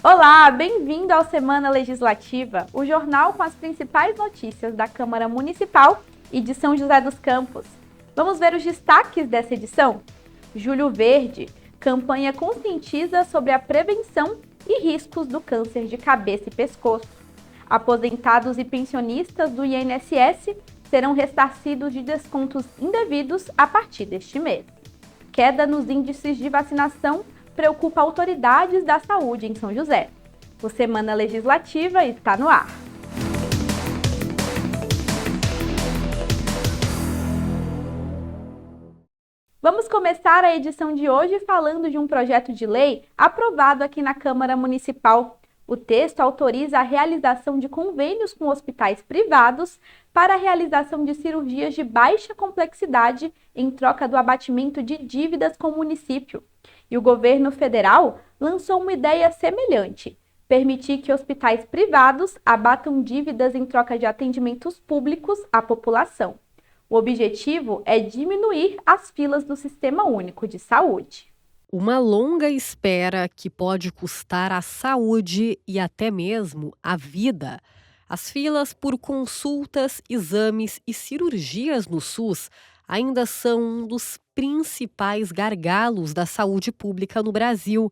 Olá, bem-vindo ao Semana Legislativa, o jornal com as principais notícias da Câmara Municipal e de São José dos Campos. Vamos ver os destaques dessa edição? Julho Verde, campanha conscientiza sobre a prevenção e riscos do câncer de cabeça e pescoço. Aposentados e pensionistas do INSS serão ressarcidos de descontos indevidos a partir deste mês. Queda nos índices de vacinação preocupa autoridades da saúde em São José. O Semana Legislativa está no ar. Vamos começar a edição de hoje falando de um projeto de lei aprovado aqui na Câmara Municipal. O texto autoriza a realização de convênios com hospitais privados para a realização de cirurgias de baixa complexidade em troca do abatimento de dívidas com o município. E o governo federal lançou uma ideia semelhante: permitir que hospitais privados abatam dívidas em troca de atendimentos públicos à população. O objetivo é diminuir as filas do Sistema Único de Saúde. Uma longa espera que pode custar a saúde e até mesmo a vida. As filas por consultas, exames e cirurgias no SUS ainda são um dos principais gargalos da saúde pública no Brasil.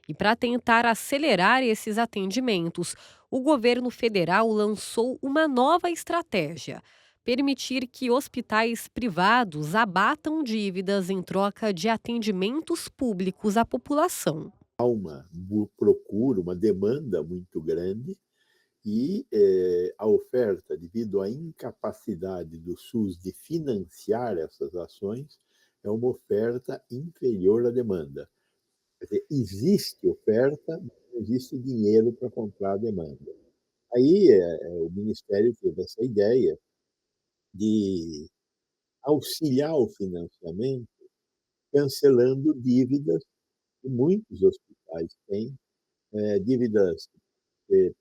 E para tentar acelerar esses atendimentos, o governo federal lançou uma nova estratégia: permitir que hospitais privados abatam dívidas em troca de atendimentos públicos à população. Há uma procura, uma demanda muito grande e a oferta, devido à incapacidade do SUS de financiar essas ações, é uma oferta inferior à demanda. Quer dizer, existe oferta, mas não existe dinheiro para comprar a demanda. Aí o Ministério teve essa ideia de auxiliar o financiamento cancelando dívidas que muitos hospitais têm, dívidas,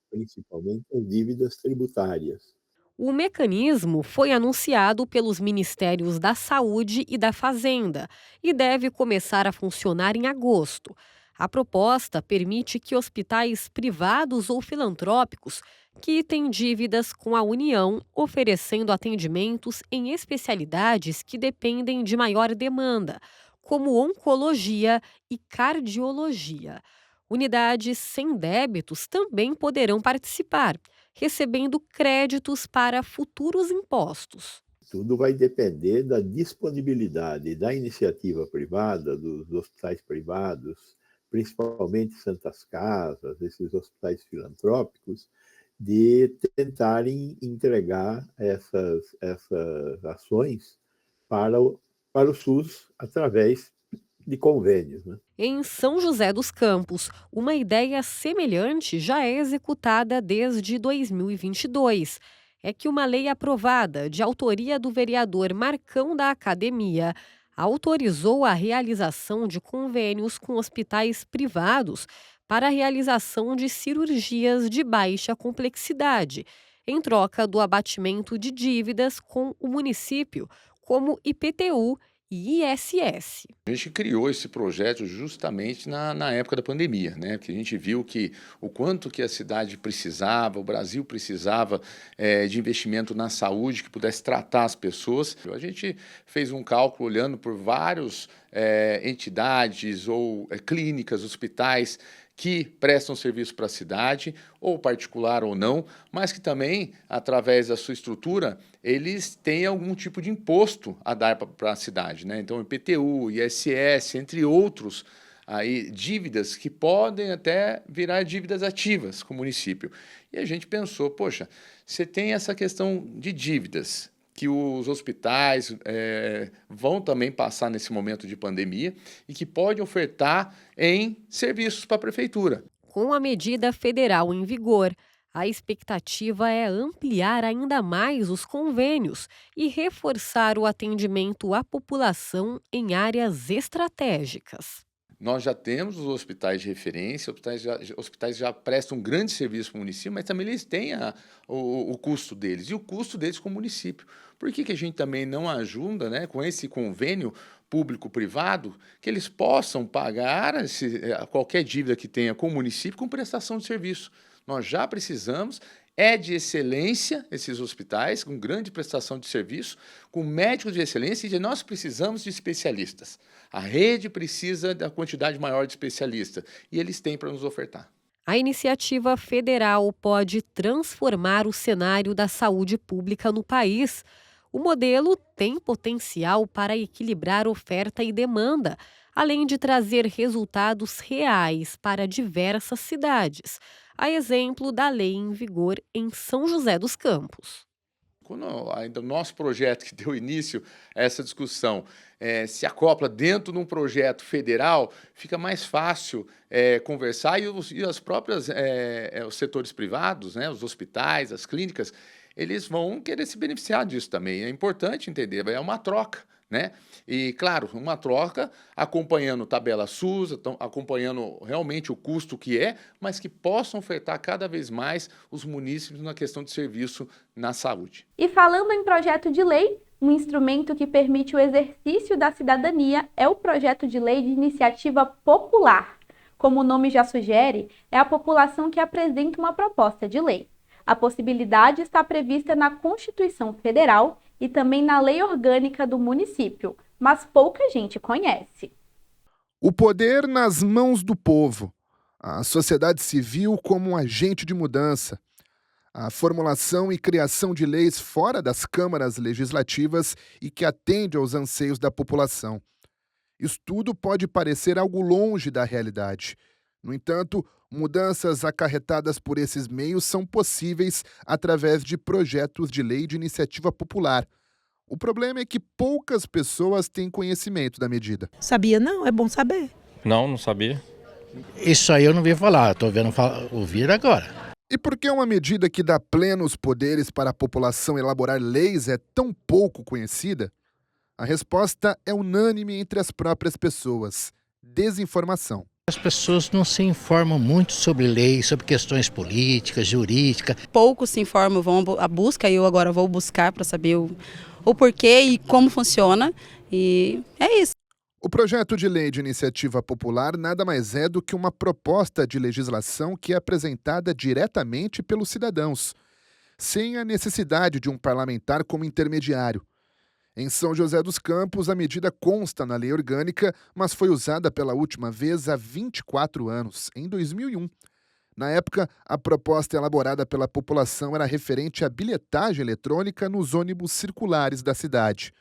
principalmente as dívidas tributárias. O mecanismo foi anunciado pelos Ministérios da Saúde e da Fazenda e deve começar a funcionar em agosto. A proposta permite que hospitais privados ou filantrópicos quitem dívidas com a União, oferecendo atendimentos em especialidades que dependem de maior demanda, como oncologia e cardiologia. Unidades sem débitos também poderão participar, recebendo créditos para futuros impostos. Tudo vai depender da disponibilidade da iniciativa privada, dos hospitais privados, principalmente Santas Casas, esses hospitais filantrópicos, de tentarem entregar essas ações para o SUS através de convênios, né? Em São José dos Campos, uma ideia semelhante já é executada desde 2022. É que uma lei aprovada, de autoria do vereador Marcão da Academia, autorizou a realização de convênios com hospitais privados para a realização de cirurgias de baixa complexidade, em troca do abatimento de dívidas com o município, como IPTU e ISS. A gente criou esse projeto justamente na época da pandemia, né? Porque a gente viu que o quanto que a cidade precisava, o Brasil precisava de investimento na saúde que pudesse tratar as pessoas. A gente fez um cálculo olhando por várias entidades ou clínicas, hospitais que prestam serviço para a cidade, ou particular ou não, mas que também, através da sua estrutura, eles têm algum tipo de imposto a dar para a cidade, né? Então, IPTU, ISS, entre outros, aí, dívidas que podem até virar dívidas ativas com o município. E a gente pensou, poxa, você tem essa questão de dívidas, que os hospitais vão também passar nesse momento de pandemia e que pode ofertar em serviços para a prefeitura. Com a medida federal em vigor, a expectativa é ampliar ainda mais os convênios e reforçar o atendimento à população em áreas estratégicas. Nós já temos os hospitais de referência, hospitais já prestam um grande serviço para o município, mas também eles têm o custo deles, e o custo deles com o município. Por que a gente também não ajuda, né, com esse convênio público-privado, que eles possam pagar qualquer dívida que tenha com o município com prestação de serviço? Nós já precisamos... É de excelência esses hospitais, com grande prestação de serviço, com médicos de excelência, e nós precisamos de especialistas. A rede precisa da quantidade maior de especialistas, e eles têm para nos ofertar. A iniciativa federal pode transformar o cenário da saúde pública no país. O modelo tem potencial para equilibrar oferta e demanda, além de trazer resultados reais para diversas cidades, a exemplo da lei em vigor em São José dos Campos. Quando ainda o nosso projeto que deu início a essa discussão se acopla dentro de um projeto federal, fica mais fácil conversar e as próprias os setores privados, né, os hospitais, as clínicas, eles vão querer se beneficiar disso também. É importante entender, é uma troca. Né? E, claro, uma troca acompanhando tabela SUS, acompanhando realmente o custo que mas que possam ofertar cada vez mais os munícipes na questão de serviço na saúde. E falando em projeto de lei, um instrumento que permite o exercício da cidadania é o projeto de lei de iniciativa popular. Como o nome já sugere, é a população que apresenta uma proposta de lei. A possibilidade está prevista na Constituição Federal e também na Lei Orgânica do município, mas pouca gente conhece. O poder nas mãos do povo, a sociedade civil como um agente de mudança, a formulação e criação de leis fora das câmaras legislativas e que atende aos anseios da população. Isso tudo pode parecer algo longe da realidade. No entanto, mudanças acarretadas por esses meios são possíveis através de projetos de lei de iniciativa popular. O problema é que poucas pessoas têm conhecimento da medida. Sabia não? É bom saber. Não sabia. Isso aí eu não vi falar, estou vendo ouvir agora. E por que uma medida que dá plenos poderes para a população elaborar leis é tão pouco conhecida? A resposta é unânime entre as próprias pessoas: desinformação. As pessoas não se informam muito sobre leis, sobre questões políticas, jurídicas. Poucos se informam, vão à busca, e eu agora vou buscar para saber o porquê e como funciona, e é isso. O projeto de lei de iniciativa popular nada mais é do que uma proposta de legislação que é apresentada diretamente pelos cidadãos, sem a necessidade de um parlamentar como intermediário. Em São José dos Campos, a medida consta na lei orgânica, mas foi usada pela última vez há 24 anos, em 2001. Na época, a proposta elaborada pela população era referente à bilhetagem eletrônica nos ônibus circulares da cidade.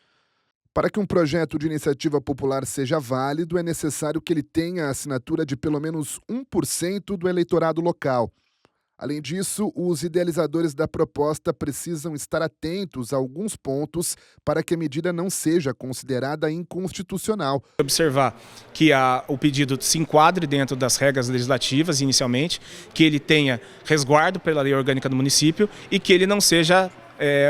Para que um projeto de iniciativa popular seja válido, é necessário que ele tenha a assinatura de pelo menos 1% do eleitorado local. Além disso, os idealizadores da proposta precisam estar atentos a alguns pontos para que a medida não seja considerada inconstitucional. Observar que o pedido se enquadre dentro das regras legislativas inicialmente, que ele tenha resguardo pela lei orgânica do município e que ele não seja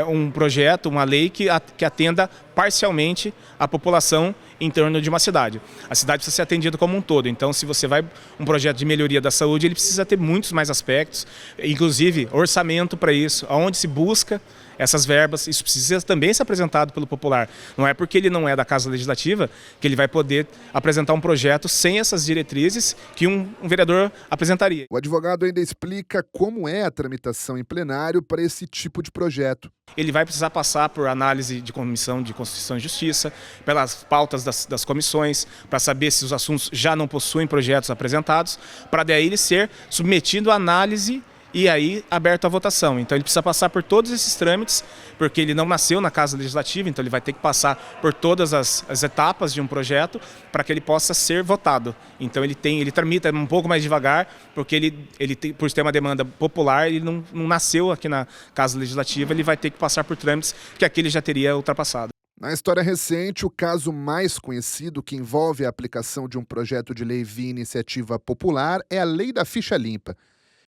um projeto, uma lei que atenda parcialmente a população em torno de uma cidade. A cidade precisa ser atendida como um todo, então se você vai um projeto de melhoria da saúde, ele precisa ter muitos mais aspectos, inclusive orçamento para isso, aonde se busca essas verbas, isso precisa também ser apresentado pelo popular. Não é porque ele não é da Casa Legislativa que ele vai poder apresentar um projeto sem essas diretrizes que um vereador apresentaria. O advogado ainda explica como é a tramitação em plenário para esse tipo de projeto. Ele vai precisar passar por análise de Comissão de Constituição e Justiça, pelas pautas das comissões, para saber se os assuntos já não possuem projetos apresentados, para daí ele ser submetido à análise e aí aberto à votação. Então ele precisa passar por todos esses trâmites, porque ele não nasceu na Casa Legislativa, então ele vai ter que passar por todas as etapas de um projeto para que ele possa ser votado. Então ele tramita um pouco mais devagar, porque ele tem, por ter uma demanda popular, ele não nasceu aqui na Casa Legislativa, ele vai ter que passar por trâmites que aqui ele já teria ultrapassado. Na história recente, o caso mais conhecido que envolve a aplicação de um projeto de lei via iniciativa popular é a Lei da Ficha Limpa.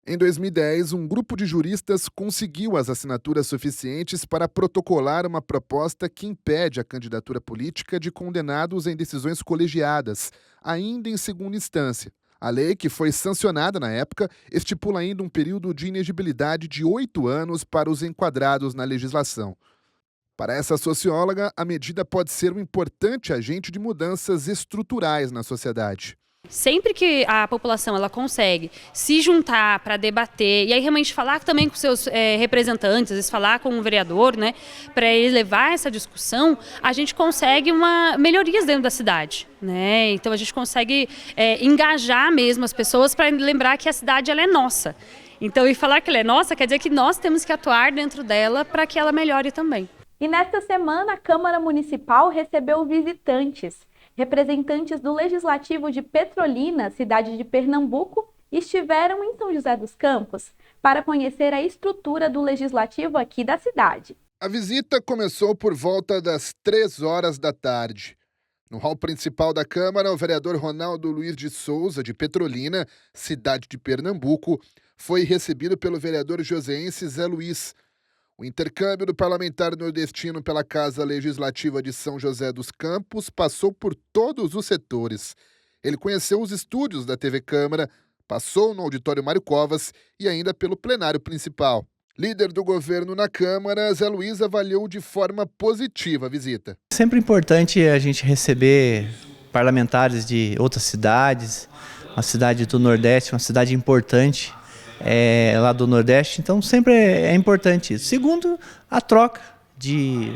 Em 2010, um grupo de juristas conseguiu as assinaturas suficientes para protocolar uma proposta que impede a candidatura política de condenados em decisões colegiadas, ainda em segunda instância. A lei, que foi sancionada na época, estipula ainda um período de inegibilidade de 8 anos para os enquadrados na legislação. Para essa socióloga, a medida pode ser um importante agente de mudanças estruturais na sociedade. Sempre que a população ela consegue se juntar para debater e aí realmente falar também com seus representantes, às vezes falar com um vereador, né, para ele levar essa discussão, a gente consegue melhorias dentro da cidade, né? Então a gente consegue engajar mesmo as pessoas para lembrar que a cidade ela é nossa. Então, e falar que ela é nossa quer dizer que nós temos que atuar dentro dela para que ela melhore também. E nesta semana, a Câmara Municipal recebeu visitantes. Representantes do Legislativo de Petrolina, cidade de Pernambuco, estiveram em São José dos Campos para conhecer a estrutura do Legislativo aqui da cidade. A visita começou por volta das 3 horas da tarde. No hall principal da Câmara, o vereador Ronaldo Luiz de Souza, de Petrolina, cidade de Pernambuco, foi recebido pelo vereador joseense Zé Luiz. O intercâmbio do parlamentar nordestino pela Casa Legislativa de São José dos Campos passou por todos os setores. Ele conheceu os estúdios da TV Câmara, passou no auditório Mário Covas e ainda pelo plenário principal. Líder do governo na Câmara, Zé Luiz avaliou de forma positiva a visita. Sempre importante a gente receber parlamentares de outras cidades, uma cidade do Nordeste, uma cidade importante. Lá do Nordeste, então sempre é importante isso. Segundo, a troca de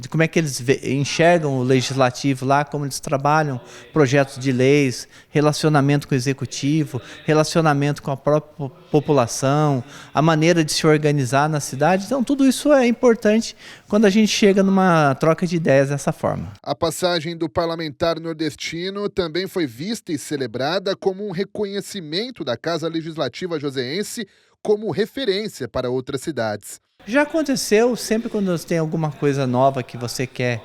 como é que eles enxergam o legislativo lá, como eles trabalham projetos de leis, relacionamento com o executivo, relacionamento com a própria população, a maneira de se organizar na cidade. Então tudo isso é importante quando a gente chega numa troca de ideias dessa forma. A passagem do parlamentar nordestino também foi vista e celebrada como um reconhecimento da Casa Legislativa joseense como referência para outras cidades. Já aconteceu, sempre quando tem alguma coisa nova que você quer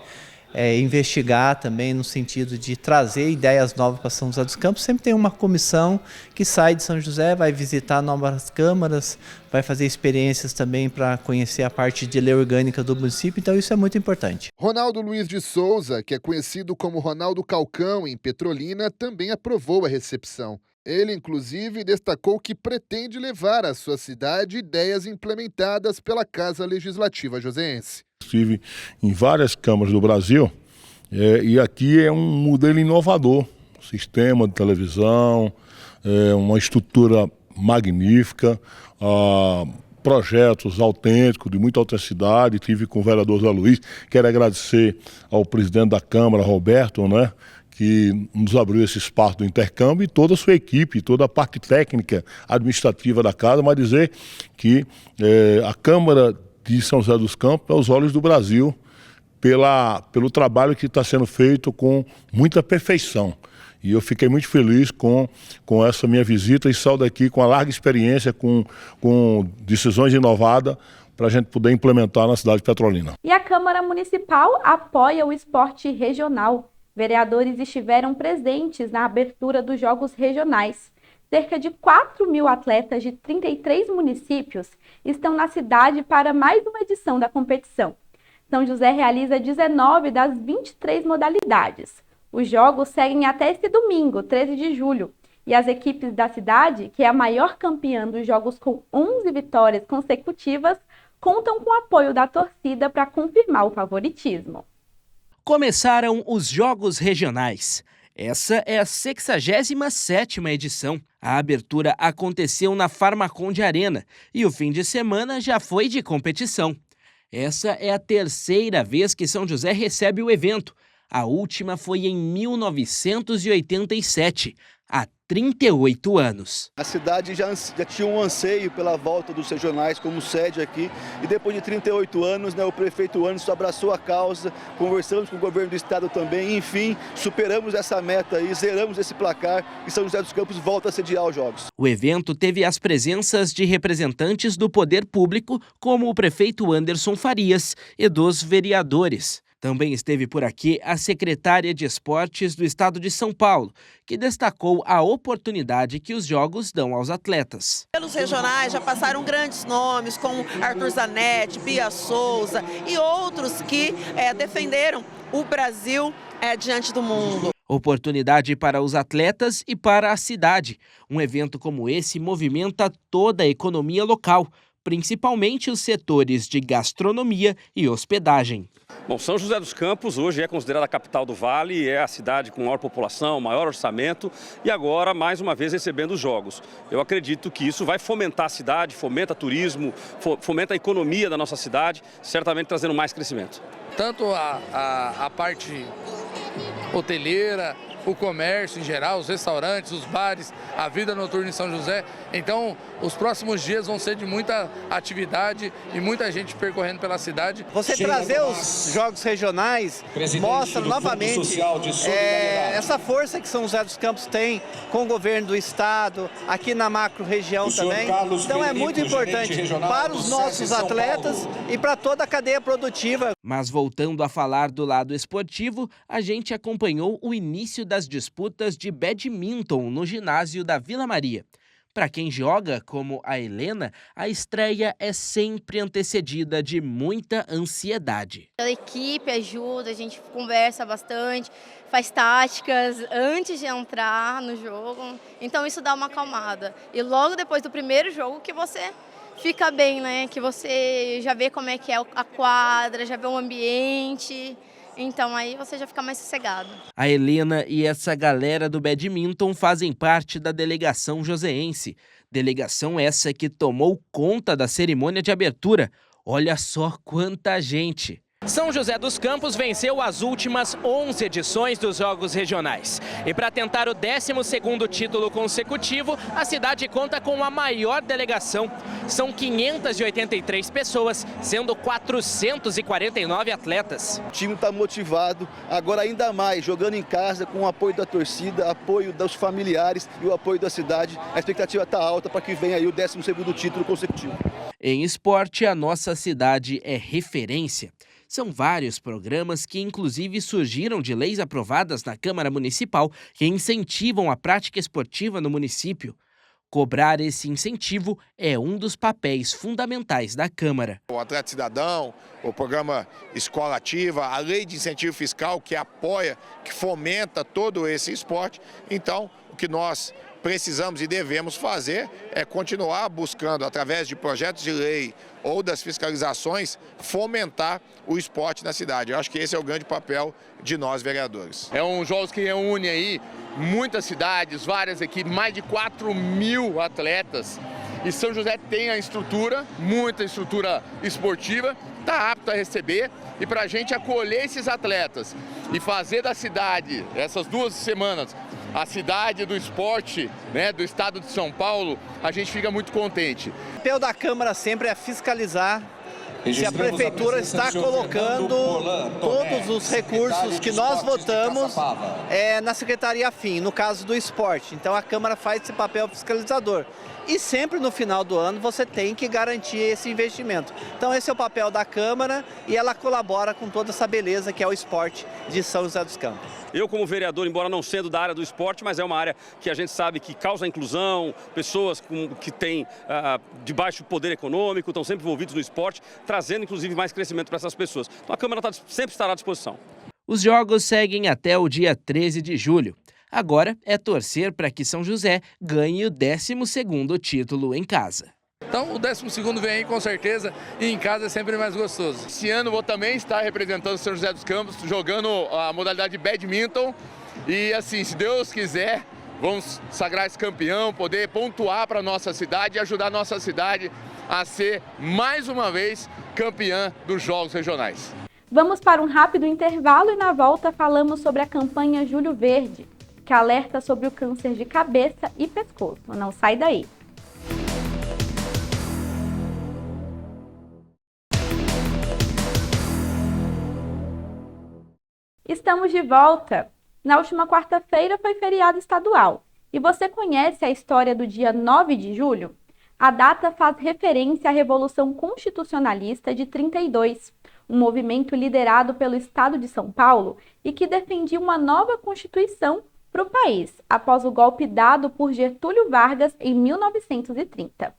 investigar também, no sentido de trazer ideias novas para São José dos Campos, sempre tem uma comissão que sai de São José, vai visitar novas câmaras, vai fazer experiências também para conhecer a parte de lei orgânica do município, então isso é muito importante. Ronaldo Luiz de Souza, que é conhecido como Ronaldo Calcão em Petrolina, também aprovou a recepção. Ele, inclusive, destacou que pretende levar à sua cidade ideias implementadas pela Casa Legislativa joseense. Estive em várias câmaras do Brasil e aqui é um modelo inovador. Sistema de televisão, uma estrutura magnífica, projetos autênticos, de muita autenticidade. Estive com o vereador Zé Luiz. Quero agradecer ao presidente da Câmara, Roberto, né, que nos abriu esse espaço do intercâmbio e toda a sua equipe, toda a parte técnica, administrativa da casa, mas dizer que a Câmara de São José dos Campos é os olhos do Brasil pelo trabalho que está sendo feito com muita perfeição. E eu fiquei muito feliz com essa minha visita e saio daqui com a larga experiência, com decisões inovadas, para a gente poder implementar na cidade de Petrolina. E a Câmara Municipal apoia o esporte regional. Vereadores estiveram presentes na abertura dos Jogos Regionais. Cerca de 4.000 atletas de 33 municípios estão na cidade para mais uma edição da competição. São José realiza 19 das 23 modalidades. Os jogos seguem até este domingo, 13 de julho, e as equipes da cidade, que é a maior campeã dos jogos com 11 vitórias consecutivas, contam com o apoio da torcida para confirmar o favoritismo. Começaram os Jogos Regionais. Essa é a 67ª edição. A abertura aconteceu na Farmaconde Arena e o fim de semana já foi de competição. Essa é a terceira vez que São José recebe o evento. A última foi em 1987, há 38 anos. A cidade já tinha um anseio pela volta dos regionais como sede aqui e depois de 38 anos, o prefeito Anderson abraçou a causa, conversamos com o governo do estado também e, enfim, superamos essa meta e zeramos esse placar e São José dos Campos volta a sediar os Jogos. O evento teve as presenças de representantes do poder público, como o prefeito Anderson Farias, e dos vereadores. Também esteve por aqui a secretária de Esportes do Estado de São Paulo, que destacou a oportunidade que os jogos dão aos atletas. Pelos regionais já passaram grandes nomes como Arthur Zanetti, Bia Souza e outros que defenderam o Brasil diante do mundo. Oportunidade para os atletas e para a cidade. Um evento como esse movimenta toda a economia local, principalmente os setores de gastronomia e hospedagem. Bom, São José dos Campos hoje é considerada a capital do Vale, é a cidade com maior população, maior orçamento e agora, mais uma vez, recebendo os jogos. Eu acredito que isso vai fomentar a cidade, fomenta turismo, fomenta a economia da nossa cidade, certamente trazendo mais crescimento. Tanto a parte hoteleira, o comércio em geral, os restaurantes, os bares, a vida noturna em São José. Então, os próximos dias vão ser de muita atividade e muita gente percorrendo pela cidade. Você trazer os jogos regionais mostra novamente essa força que São José dos Campos tem com o governo do estado, aqui na macro-região também. Então é muito importante para os nossos atletas e para toda a cadeia produtiva. Mas voltando a falar do lado esportivo, a gente acompanhou o início das disputas de badminton no ginásio da Vila Maria. Para quem joga, como a Helena, a estreia é sempre antecedida de muita ansiedade. A equipe ajuda, a gente conversa bastante, faz táticas antes de entrar no jogo, então isso dá uma acalmada. E logo depois do primeiro jogo que você fica bem, né? Que você já vê como é que é a quadra, já vê o ambiente. Então aí você já fica mais sossegado. A Helena e essa galera do badminton fazem parte da delegação joseense. Delegação essa que tomou conta da cerimônia de abertura. Olha só quanta gente! São José dos Campos venceu as últimas 11 edições dos Jogos Regionais. E para tentar o 12º título consecutivo, a cidade conta com a maior delegação. São 583 pessoas, sendo 449 atletas. O time está motivado, agora ainda mais, jogando em casa com o apoio da torcida, apoio dos familiares e o apoio da cidade. A expectativa está alta para que venha aí o 12º título consecutivo. Em esporte, a nossa cidade é referência. São vários programas que inclusive surgiram de leis aprovadas na Câmara Municipal que incentivam a prática esportiva no município. Cobrar esse incentivo é um dos papéis fundamentais da Câmara. O Atleta Cidadão, o programa Escola Ativa, a lei de incentivo fiscal que apoia, que fomenta todo esse esporte. Então, o que nós precisamos e devemos fazer é continuar buscando, através de projetos de lei ou das fiscalizações, fomentar o esporte na cidade. Eu acho que esse é o grande papel de nós, vereadores. É um jogos que reúne aí muitas cidades, várias equipes, mais de 4.000 atletas. E São José tem a estrutura, muita estrutura esportiva, está apto a receber. E para a gente acolher esses atletas e fazer da cidade, essas 2 semanas, a cidade do esporte, né, do estado de São Paulo, a gente fica muito contente. O papel da Câmara sempre é fiscalizar se a Prefeitura está colocando todos os recursos que nós votamos na Secretaria Afim, no caso do esporte. Então a Câmara faz esse papel fiscalizador. E sempre no final do ano você tem que garantir esse investimento. Então esse é o papel da Câmara e ela colabora com toda essa beleza que é o esporte de São José dos Campos. Eu, como vereador, embora não sendo da área do esporte, mas é uma área que a gente sabe que causa inclusão, pessoas que têm de baixo poder econômico, estão sempre envolvidos no esporte, trazendo inclusive mais crescimento para essas pessoas. Então a Câmara sempre estará à disposição. Os jogos seguem até o dia 13 de julho. Agora é torcer para que São José ganhe o 12º título em casa. Então o 12º vem aí com certeza e em casa é sempre mais gostoso. Esse ano vou também estar representando São José dos Campos, jogando a modalidade de badminton. E assim, se Deus quiser, vamos sagrar esse campeão, poder pontuar para a nossa cidade e ajudar a nossa cidade a ser mais uma vez campeã dos Jogos Regionais. Vamos para um rápido intervalo e na volta falamos sobre a campanha Julho Verde, que alerta sobre o câncer de cabeça e pescoço. Não sai daí! Estamos de volta! Na última quarta-feira foi feriado estadual. E você conhece a história do dia 9 de julho? A data faz referência à Revolução Constitucionalista de 32, um movimento liderado pelo estado de São Paulo e que defendia uma nova Constituição para o país, após o golpe dado por Getúlio Vargas em 1930.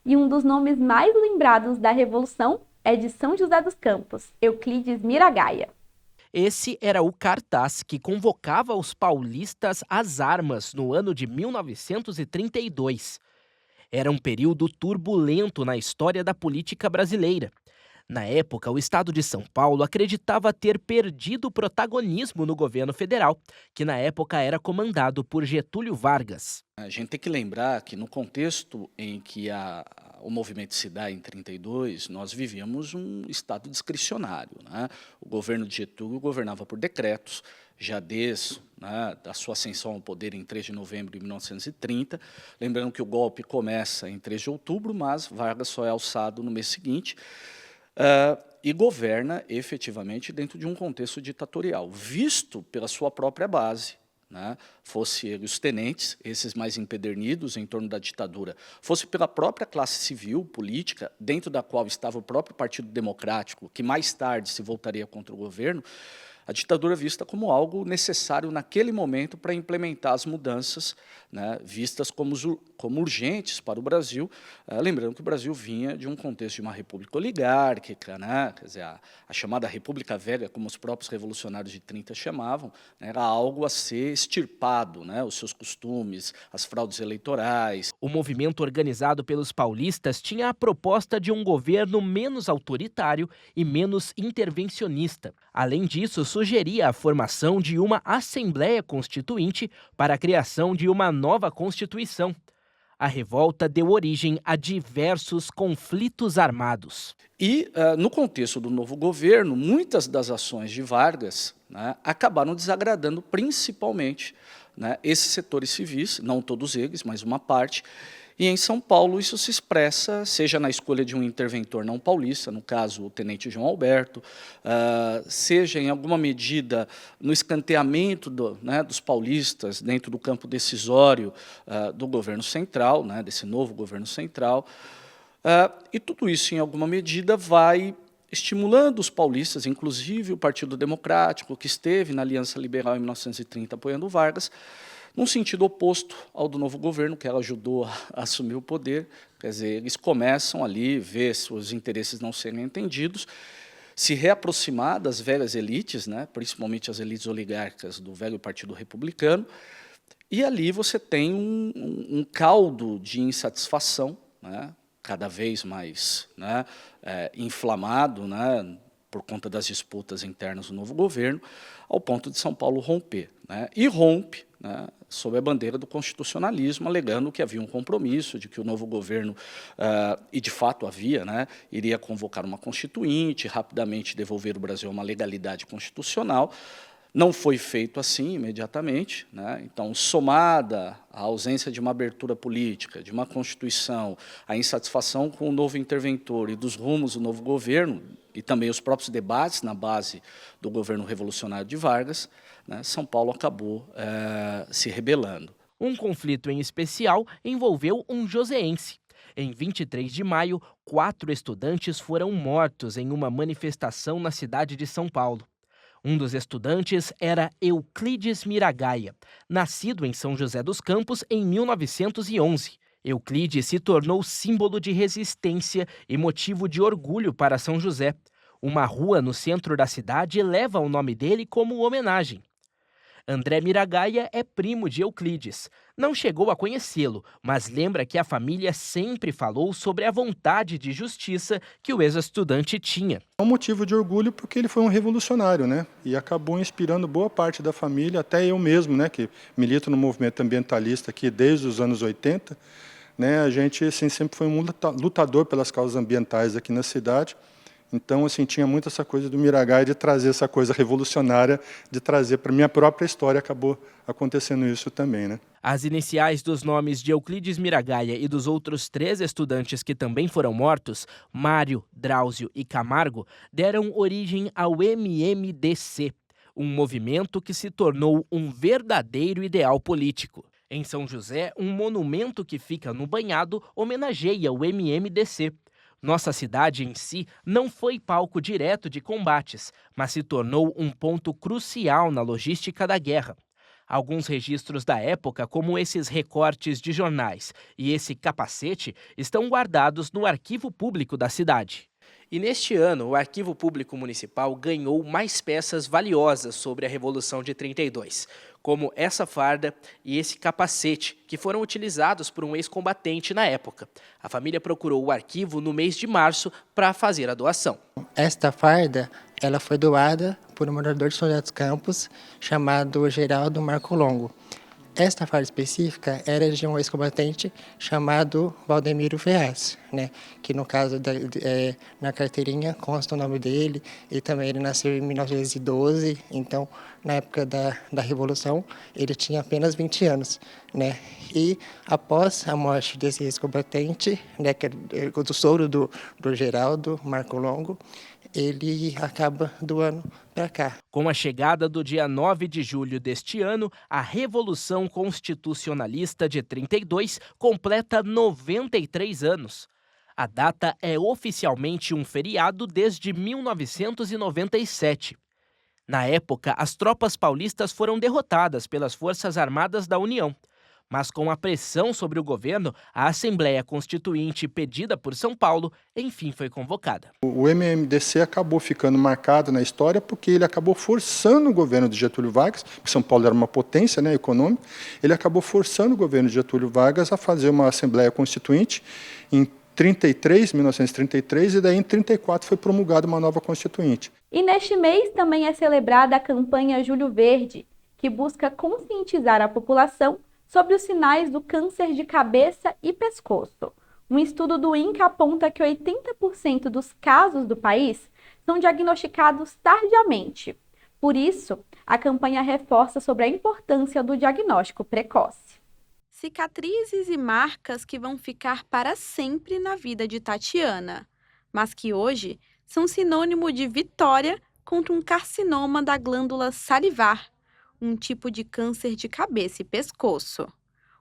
E um dos nomes mais lembrados da Revolução é de São José dos Campos, Euclides Miragaia. Esse era o cartaz que convocava os paulistas às armas no ano de 1932. Era um período turbulento na história da política brasileira. Na época, o estado de São Paulo acreditava ter perdido protagonismo no governo federal, que na época era comandado por Getúlio Vargas. A gente tem que lembrar que no contexto em que o movimento se dá em 32, nós vivíamos um estado discricionário, né? O governo de Getúlio governava por decretos, já desde da sua ascensão ao poder em 3 de novembro de 1930. Lembrando que o golpe começa em 3 de outubro, mas Vargas só é alçado no mês seguinte. E governa efetivamente dentro de um contexto ditatorial, visto pela sua própria base, né? Fosse ele os tenentes, esses mais empedernidos em torno da ditadura, fosse pela própria classe civil, política, dentro da qual estava o próprio Partido Democrático, que mais tarde se voltaria contra o governo, a ditadura vista como algo necessário naquele momento para implementar as mudanças, né, vistas como urgentes para o Brasil, lembrando que o Brasil vinha de um contexto de uma república oligárquica, né, quer dizer, a chamada República Velha, como os próprios revolucionários de 30 chamavam, né, era algo a ser extirpado, né, os seus costumes, as fraudes eleitorais. O movimento organizado pelos paulistas tinha a proposta de um governo menos autoritário e menos intervencionista. Além disso, sugeria a formação de uma Assembleia Constituinte para a criação de uma nova Constituição. A revolta deu origem a diversos conflitos armados. E, no contexto do novo governo, muitas das ações de Vargas, né, acabaram desagradando principalmente, né, esses setores civis, não todos eles, mas uma parte. E em São Paulo isso se expressa, seja na escolha de um interventor não paulista, no caso o tenente João Alberto, seja em alguma medida no escanteamento dos paulistas dentro do campo decisório do governo central, né, desse novo governo central. E tudo isso, em alguma medida, vai estimulando os paulistas, inclusive o Partido Democrático, que esteve na Aliança Liberal em 1930 apoiando Vargas, num sentido oposto ao do novo governo, que ela ajudou a assumir o poder. Quer dizer, eles começam ali a ver seus interesses não serem entendidos, se reaproximar das velhas elites, né, principalmente as elites oligárquicas do velho Partido Republicano, e ali você tem um caldo de insatisfação, né, cada vez mais, né, inflamado, né, por conta das disputas internas do novo governo, ao ponto de São Paulo romper, né, e rompe, né, sob a bandeira do constitucionalismo, alegando que havia um compromisso de que o novo governo, e de fato havia, né, iria convocar uma constituinte, rapidamente devolver o Brasil a uma legalidade constitucional. Não foi feito assim imediatamente, né? Então, somada à ausência de uma abertura política, de uma Constituição, a insatisfação com o novo interventor e dos rumos do novo governo, e também os próprios debates na base do governo revolucionário de Vargas, né, São Paulo acabou se rebelando. Um conflito em especial envolveu um joseense. Em 23 de maio, 4 estudantes foram mortos em uma manifestação na cidade de São Paulo. Um dos estudantes era Euclides Miragaia, nascido em São José dos Campos em 1911. Euclides se tornou símbolo de resistência e motivo de orgulho para São José. Uma rua no centro da cidade leva o nome dele como homenagem. André Miragaia é primo de Euclides. Não chegou a conhecê-lo, mas lembra que a família sempre falou sobre a vontade de justiça que o ex-estudante tinha. É um motivo de orgulho porque ele foi um revolucionário, né? E acabou inspirando boa parte da família, até eu mesmo, né? Que milito no movimento ambientalista aqui desde os anos 80. Né? A gente assim, sempre foi um lutador pelas causas ambientais aqui na cidade. Então, assim, tinha muito essa coisa do Miragaia de trazer essa coisa revolucionária, de trazer para a minha própria história, acabou acontecendo isso também, né? As iniciais dos nomes de Euclides Miragaia e dos outros 3 estudantes que também foram mortos, Mário, Drauzio e Camargo, deram origem ao MMDC, um movimento que se tornou um verdadeiro ideal político. Em São José, um monumento que fica no Banhado homenageia o MMDC. Nossa cidade em si não foi palco direto de combates, mas se tornou um ponto crucial na logística da guerra. Alguns registros da época, como esses recortes de jornais e esse capacete, estão guardados no arquivo público da cidade. E neste ano, o Arquivo Público Municipal ganhou mais peças valiosas sobre a Revolução de 32, como essa farda e esse capacete, que foram utilizados por um ex-combatente na época. A família procurou o arquivo no mês de março para fazer a doação. Esta farda, ela foi doada por um morador de São José dos Campos, chamado Geraldo Marco Longo. Esta farda específica era de um ex-combatente chamado Valdemiro Ferraz, né? Que no caso, na carteirinha consta o nome dele, e também ele nasceu em 1912, então na época da Revolução ele tinha apenas 20 anos, né? E após a morte desse ex-combatente, né, que é do sogro do Geraldo Marco Longo, ele acaba doando para cá. Com a chegada do dia 9 de julho deste ano, a Revolução Constitucionalista de 32 completa 93 anos. A data é oficialmente um feriado desde 1997. Na época, as tropas paulistas foram derrotadas pelas Forças Armadas da União. Mas com a pressão sobre o governo, a Assembleia Constituinte pedida por São Paulo, enfim, foi convocada. O MMDC acabou ficando marcado na história porque ele acabou forçando o governo de Getúlio Vargas, porque São Paulo era uma potência, né, econômica, ele acabou forçando o governo de Getúlio Vargas a fazer uma Assembleia Constituinte em 1933, e daí em 34 foi promulgada uma nova Constituinte. E neste mês também é celebrada a campanha Julho Verde, que busca conscientizar a população sobre os sinais do câncer de cabeça e pescoço. Um estudo do INCA aponta que 80% dos casos do país são diagnosticados tardiamente. Por isso, a campanha reforça sobre a importância do diagnóstico precoce. Cicatrizes e marcas que vão ficar para sempre na vida de Tatiana, mas que hoje são sinônimo de vitória contra um carcinoma da glândula salivar, um tipo de câncer de cabeça e pescoço.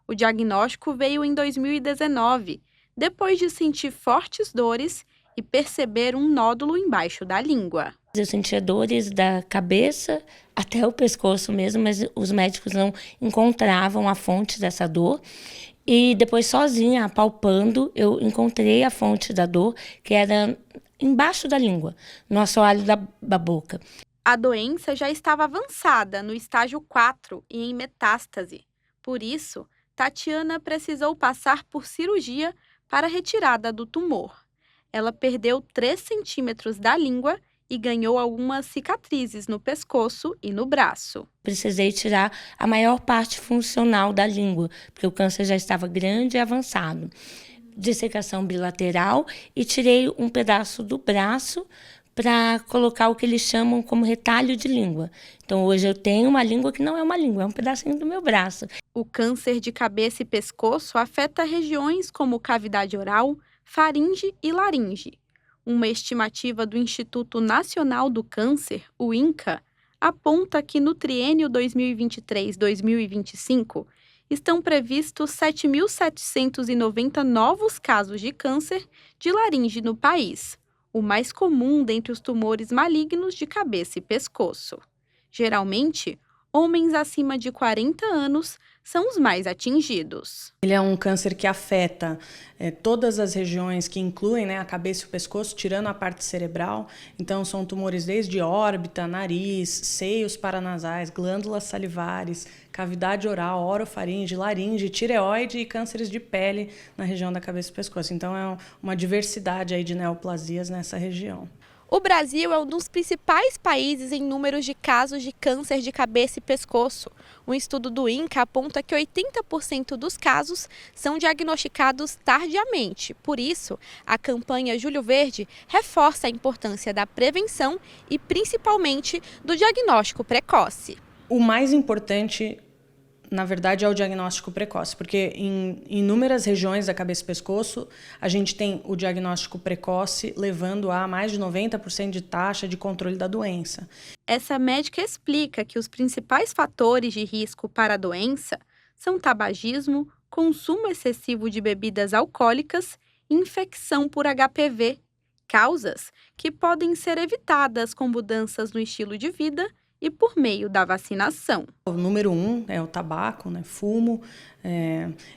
O diagnóstico veio em 2019, depois de sentir fortes dores e perceber um nódulo embaixo da língua. Eu sentia dores da cabeça até o pescoço mesmo, mas os médicos não encontravam a fonte dessa dor. E depois, sozinha, palpando, eu encontrei a fonte da dor, que era embaixo da língua, no assoalho da boca. A doença já estava avançada, no estágio 4 e em metástase. Por isso, Tatiana precisou passar por cirurgia para a retirada do tumor. Ela perdeu 3 centímetros da língua e ganhou algumas cicatrizes no pescoço e no braço. Precisei tirar a maior parte funcional da língua, porque o câncer já estava grande e avançado. Dissecação bilateral, e tirei um pedaço do braço para colocar o que eles chamam como retalho de língua. Então, hoje eu tenho uma língua que não é uma língua, é um pedacinho do meu braço. O câncer de cabeça e pescoço afeta regiões como cavidade oral, faringe e laringe. Uma estimativa do Instituto Nacional do Câncer, o INCA, aponta que no triênio 2023-2025 estão previstos 7.790 novos casos de câncer de laringe no país, o mais comum dentre os tumores malignos de cabeça e pescoço. Geralmente, homens acima de 40 anos são os mais atingidos. Ele é um câncer que afeta todas as regiões que incluem, a cabeça e o pescoço, tirando a parte cerebral. Então, são tumores desde órbita, nariz, seios paranasais, glândulas salivares, cavidade oral, orofaringe, laringe, tireoide e cânceres de pele na região da cabeça e pescoço. Então, é uma diversidade aí de neoplasias nessa região. O Brasil é um dos principais países em números de casos de câncer de cabeça e pescoço. Um estudo do INCA aponta que 80% dos casos são diagnosticados tardiamente. Por isso, a campanha Julho Verde reforça a importância da prevenção e, principalmente, do diagnóstico precoce. O mais importante, na verdade, é o diagnóstico precoce, porque em inúmeras regiões da cabeça e pescoço, a gente tem o diagnóstico precoce levando a mais de 90% de taxa de controle da doença. Essa médica explica que os principais fatores de risco para a doença são tabagismo, consumo excessivo de bebidas alcoólicas infecção por HPV, causas que podem ser evitadas com mudanças no estilo de vida e por meio da vacinação. O número 1 é o tabaco, né? Fumo,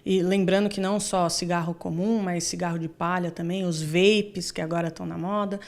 e lembrando que não só cigarro comum, mas cigarro de palha também, os vapes que agora estão na moda.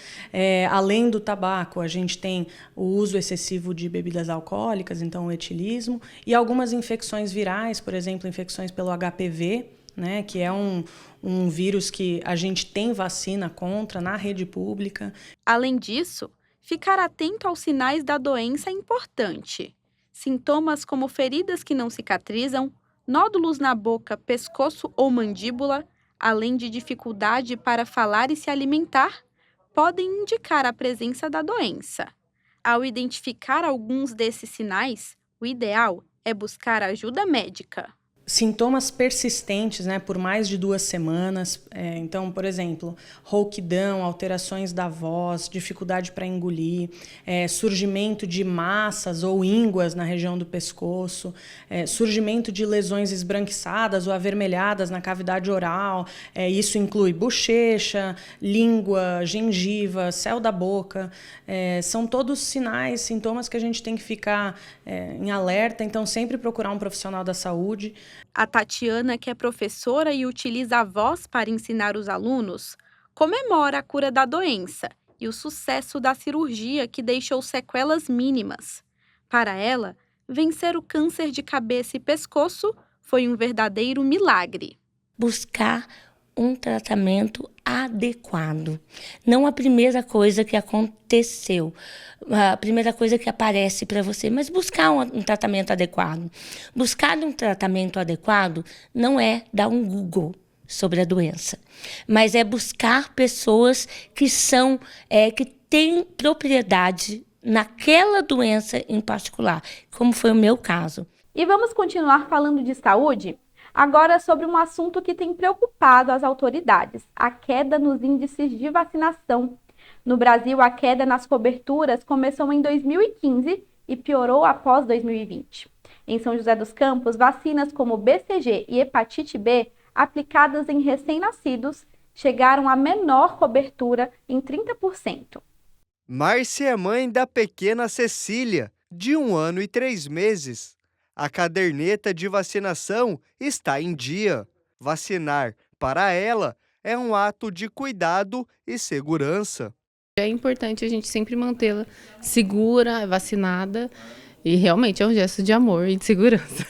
Além do tabaco, a gente tem o uso excessivo de bebidas alcoólicas, então o etilismo, e algumas infecções virais, por exemplo, infecções pelo HPV, né, que é um vírus que a gente tem vacina contra na rede pública. Além disso, ficar atento aos sinais da doença é importante. Sintomas como feridas que não cicatrizam, nódulos na boca, pescoço ou mandíbula, além de dificuldade para falar e se alimentar, podem indicar a presença da doença. Ao identificar alguns desses sinais, o ideal é buscar ajuda médica. Sintomas persistentes, né, por mais de 2 semanas. Então, por exemplo, rouquidão, alterações da voz, dificuldade para engolir, surgimento de massas ou ínguas na região do pescoço, surgimento de lesões esbranquiçadas ou avermelhadas na cavidade oral. Isso inclui bochecha, língua, gengiva, céu da boca. São todos sinais, sintomas que a gente tem que ficar em alerta, então sempre procurar um profissional da saúde. A Tatiana, que é professora e utiliza a voz para ensinar os alunos, comemora a cura da doença e o sucesso da cirurgia que deixou sequelas mínimas. Para ela, vencer o câncer de cabeça e pescoço foi um verdadeiro milagre. Buscar um tratamento adequado. Não a primeira coisa que aconteceu, a primeira coisa que aparece para você, mas buscar um tratamento adequado. Buscar um tratamento adequado não é dar um Google sobre a doença, mas é buscar pessoas que que têm propriedade naquela doença em particular, como foi o meu caso. E vamos continuar falando de saúde? Agora sobre um assunto que tem preocupado as autoridades, a queda nos índices de vacinação. No Brasil, a queda nas coberturas começou em 2015 e piorou após 2020. Em São José dos Campos, vacinas como BCG e hepatite B, aplicadas em recém-nascidos, chegaram à menor cobertura em 30%. Márcia é mãe da pequena Cecília, de 1 ano e 3 meses. A caderneta de vacinação está em dia. Vacinar, para ela, é um ato de cuidado e segurança. É importante a gente sempre mantê-la segura, vacinada, e realmente é um gesto de amor e de segurança.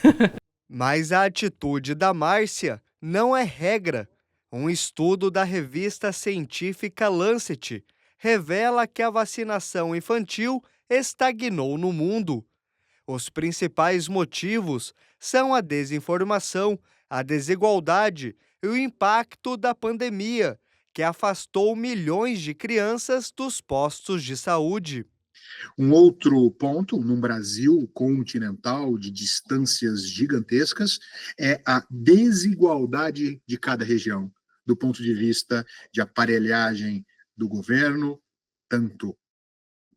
Mas a atitude da Márcia não é regra. Um estudo da revista científica Lancet revela que a vacinação infantil estagnou no mundo. Os principais motivos são a desinformação, a desigualdade e o impacto da pandemia, que afastou milhões de crianças dos postos de saúde. Um outro ponto, num Brasil continental de distâncias gigantescas, é a desigualdade de cada região, do ponto de vista de aparelhagem do governo, tanto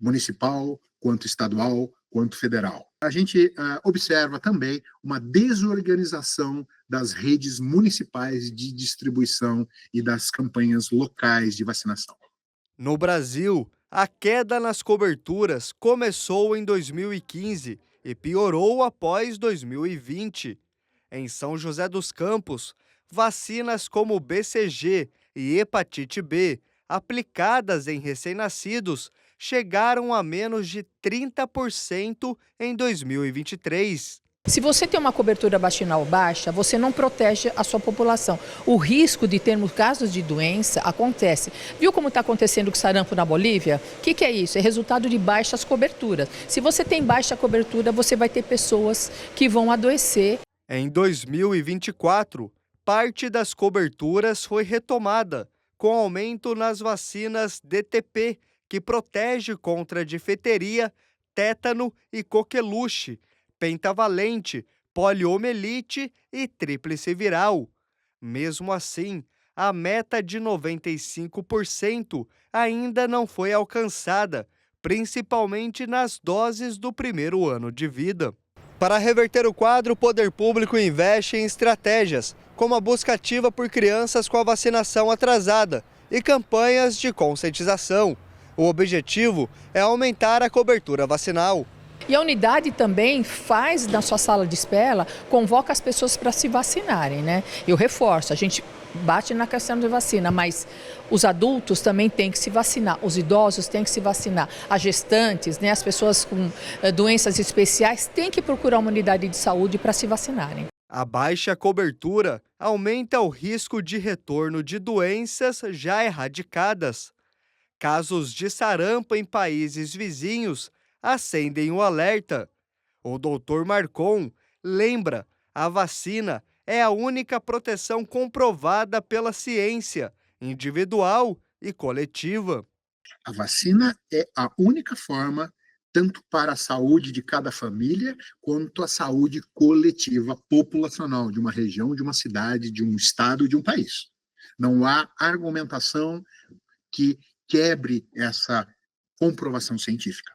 municipal, quanto estadual, quanto federal. A gente observa também uma desorganização das redes municipais de distribuição e das campanhas locais de vacinação. No Brasil, a queda nas coberturas começou em 2015 e piorou após 2020. Em São José dos Campos, vacinas como BCG e hepatite B, aplicadas em recém-nascidos, chegaram a menos de 30% em 2023. Se você tem uma cobertura vacinal baixa, você não protege a sua população. O risco de termos casos de doença acontece. Viu como está acontecendo com o sarampo na Bolívia? O que é isso? É resultado de baixas coberturas. Se você tem baixa cobertura, você vai ter pessoas que vão adoecer. Em 2024, parte das coberturas foi retomada, com aumento nas vacinas DTP, que protege contra difteria, tétano e coqueluche, pentavalente, poliomielite e tríplice viral. Mesmo assim, a meta de 95% ainda não foi alcançada, principalmente nas doses do primeiro ano de vida. Para reverter o quadro, o poder público investe em estratégias como a busca ativa por crianças com a vacinação atrasada e campanhas de conscientização. O objetivo é aumentar a cobertura vacinal. E a unidade também faz, na sua sala de espera, convoca as pessoas para se vacinarem, né? Eu reforço, a gente bate na questão de vacina, mas os adultos também têm que se vacinar, os idosos têm que se vacinar, as gestantes, né, as pessoas com doenças especiais têm que procurar uma unidade de saúde para se vacinarem. A baixa cobertura aumenta o risco de retorno de doenças já erradicadas. Casos de sarampo em países vizinhos acendem o alerta. O Dr. Marcon lembra: a vacina é a única proteção comprovada pela ciência, individual e coletiva. A vacina é a única forma, tanto para a saúde de cada família, quanto a saúde coletiva, populacional, de uma região, de uma cidade, de um estado, de um país. Não há argumentação que quebre essa comprovação científica.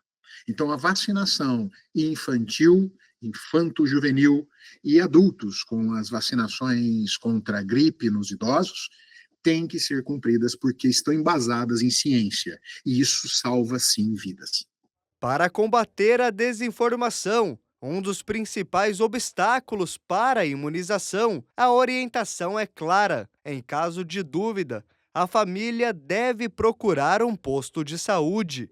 Então, a vacinação infantil, infanto-juvenil e adultos com as vacinações contra a gripe nos idosos têm que ser cumpridas porque estão embasadas em ciência. E isso salva, sim, vidas. Para combater a desinformação, um dos principais obstáculos para a imunização, a orientação é clara. Em caso de dúvida, a família deve procurar um posto de saúde.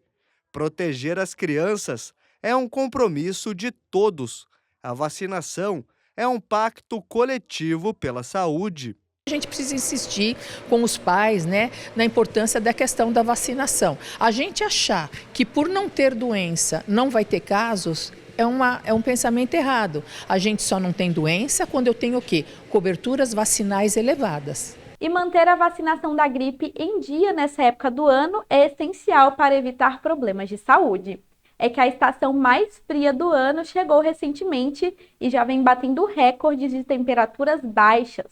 Proteger as crianças é um compromisso de todos. A vacinação é um pacto coletivo pela saúde. A gente precisa insistir com os pais, né, na importância da questão da vacinação. A gente achar que por não ter doença não vai ter casos é um pensamento errado. A gente só não tem doença quando eu tenho o quê? Coberturas vacinais elevadas. E manter a vacinação da gripe em dia nessa época do ano é essencial para evitar problemas de saúde. É que a estação mais fria do ano chegou recentemente e já vem batendo recordes de temperaturas baixas.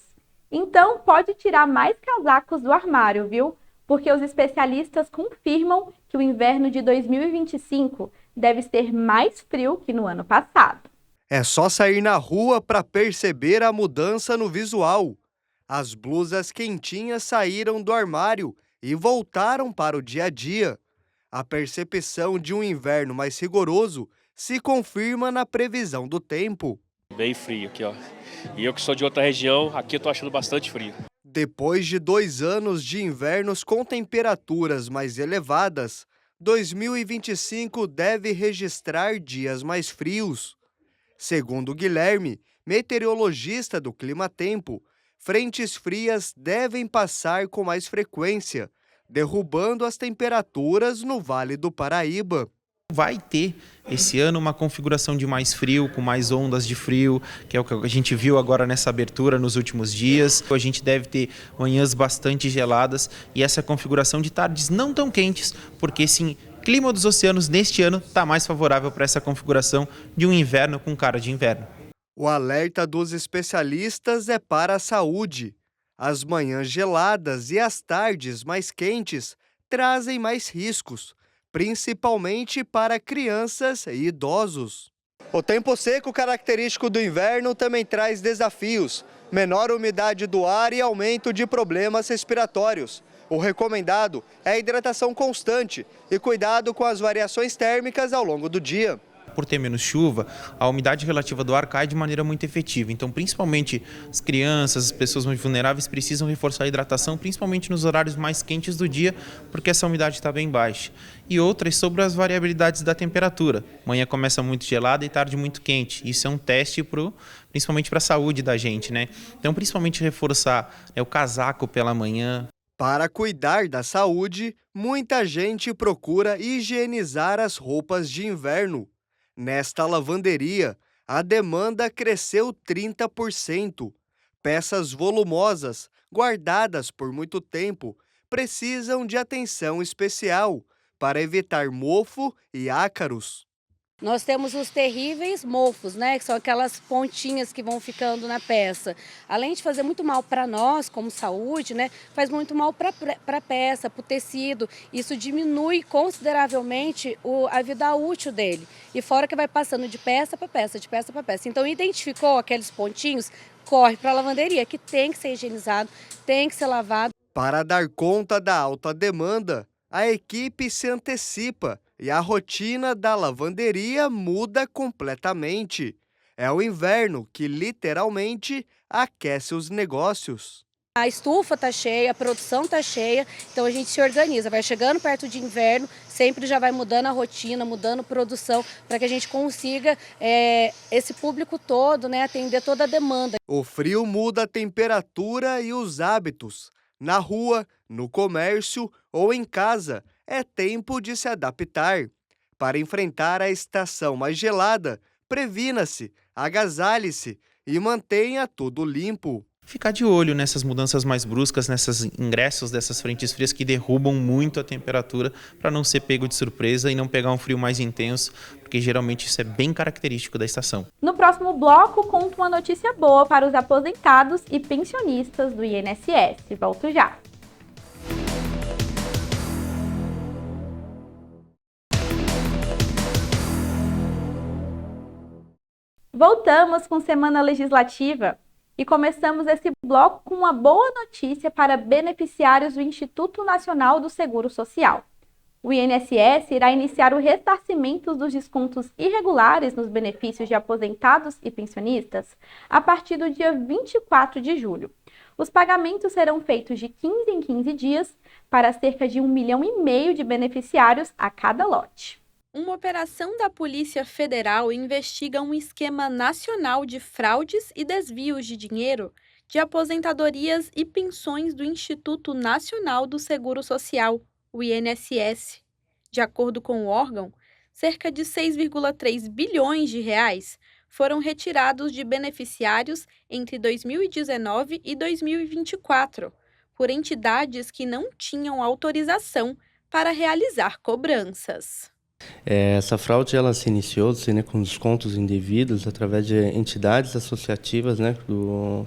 Então, pode tirar mais casacos do armário, viu? Porque os especialistas confirmam que o inverno de 2025 deve ser mais frio que no ano passado. É só sair na rua para perceber a mudança no visual. As blusas quentinhas saíram do armário e voltaram para o dia a dia. A percepção de um inverno mais rigoroso se confirma na previsão do tempo. Bem frio aqui, ó. E eu que sou de outra região, aqui eu tô achando bastante frio. Depois de 2 anos de invernos com temperaturas mais elevadas, 2025 deve registrar dias mais frios. Segundo Guilherme, meteorologista do Climatempo, frentes frias devem passar com mais frequência, derrubando as temperaturas no Vale do Paraíba. Vai ter esse ano uma configuração de mais frio, com mais ondas de frio, que é o que a gente viu agora nessa abertura nos últimos dias. A gente deve ter manhãs bastante geladas e essa configuração de tardes não tão quentes, porque sim, o clima dos oceanos neste ano está mais favorável para essa configuração de um inverno com cara de inverno. O alerta dos especialistas é para a saúde. As manhãs geladas e as tardes mais quentes trazem mais riscos, principalmente para crianças e idosos. O tempo seco característico do inverno também traz desafios: menor umidade do ar e aumento de problemas respiratórios. O recomendado é a hidratação constante e cuidado com as variações térmicas ao longo do dia. Por ter menos chuva, a umidade relativa do ar cai de maneira muito efetiva. Então, principalmente as crianças, as pessoas mais vulneráveis precisam reforçar a hidratação, principalmente nos horários mais quentes do dia, porque essa umidade está bem baixa. E outras sobre as variabilidades da temperatura. Manhã começa muito gelada e tarde muito quente. Isso é um teste principalmente para a saúde da gente, né? Então, principalmente reforçar o casaco pela manhã. Para cuidar da saúde, muita gente procura higienizar as roupas de inverno. Nesta lavanderia, a demanda cresceu 30%. Peças volumosas, guardadas por muito tempo, precisam de atenção especial para evitar mofo e ácaros. Nós temos os terríveis mofos, né? Que são aquelas pontinhas que vão ficando na peça. Além de fazer muito mal para nós, como saúde, né? Faz muito mal para a peça, para o tecido. Isso diminui consideravelmente a vida útil dele. E fora que vai passando de peça para peça, de peça para peça. Então, identificou aqueles pontinhos, corre para a lavanderia, que tem que ser higienizado, tem que ser lavado. Para dar conta da alta demanda, a equipe se antecipa e a rotina da lavanderia muda completamente. É o inverno que literalmente aquece os negócios. A estufa está cheia, a produção está cheia, então a gente se organiza. Vai chegando perto de inverno, sempre já vai mudando a rotina, mudando a produção, para que a gente consiga esse público todo, né, atender toda a demanda. O frio muda a temperatura e os hábitos. Na rua, no comércio ou em casa, é tempo de se adaptar. Para enfrentar a estação mais gelada, previna-se, agasalhe-se e mantenha tudo limpo. Ficar de olho nessas mudanças mais bruscas, nesses ingressos dessas frentes frias que derrubam muito a temperatura, para não ser pego de surpresa e não pegar um frio mais intenso, porque geralmente isso é bem característico da estação. No próximo bloco, conto uma notícia boa para os aposentados e pensionistas do INSS. Volto já. Voltamos com Semana Legislativa. E começamos esse bloco com uma boa notícia para beneficiários do Instituto Nacional do Seguro Social. O INSS irá iniciar o ressarcimento dos descontos irregulares nos benefícios de aposentados e pensionistas a partir do dia 24 de julho. Os pagamentos serão feitos de 15 em 15 dias para cerca de 1,5 milhão de beneficiários a cada lote. Uma operação da Polícia Federal investiga um esquema nacional de fraudes e desvios de dinheiro de aposentadorias e pensões do Instituto Nacional do Seguro Social, o INSS. De acordo com o órgão, cerca de 6,3 bilhões de reais foram retirados de beneficiários entre 2019 e 2024, por entidades que não tinham autorização para realizar cobranças. Essa fraude ela se iniciou com descontos indevidos através de entidades associativas,